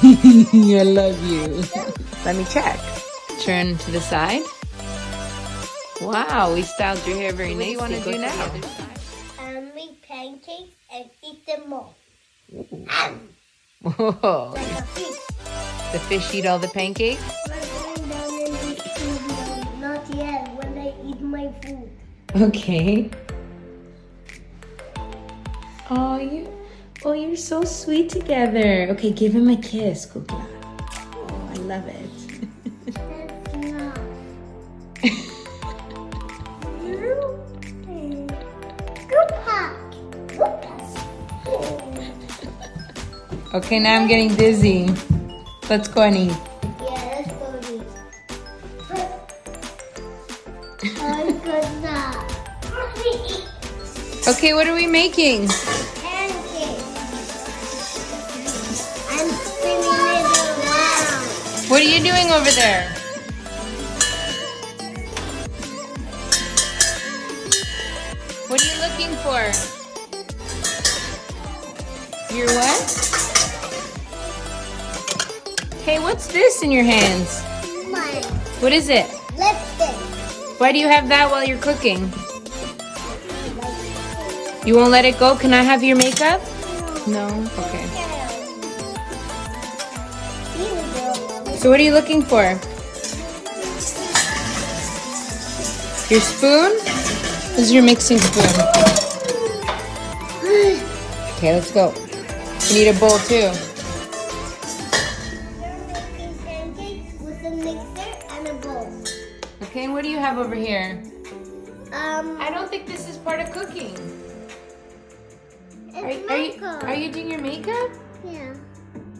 I love you. Let me check. Turn to the side. Wow, we styled your hair very nicely. What do you want to do now? Make pancakes and eat them all. Whoa. Like a fish. The fish eat all the pancakes? We're going down and eat food. Not yet, when I eat my food. Okay. Oh, you're so sweet together. Okay, give him a kiss, Kukla. Oh, I love it. That's not. Okay, now I'm getting dizzy. Let's go and eat. Yeah, let's go eat. I could not. Okay, what are we making? Pancakes. I'm spinning it around. What are you doing over there? What are you looking for? Your what? Hey, what's this in your hands? Mine. What is it? Lipstick. Why do you have that while you're cooking? You won't let it go? Can I have your makeup? No? Okay. So what are you looking for? Your spoon? This is your mixing spoon. Okay, let's go. You need a bowl too. Making pancakes with a mixer and a bowl. Okay, and what do you have over here? I I don't think this is part of cooking. it's Are you doing your makeup? Yeah.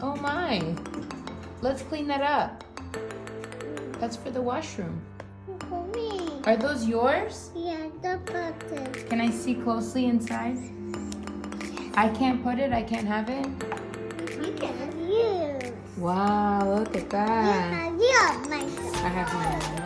Oh my. Let's clean that up. That's for the washroom. For me. Are those yours? Yeah, the button. Can I see closely inside? I can't put it? I can't have it? You can use. Wow, look at that. You have makeup. I have mine.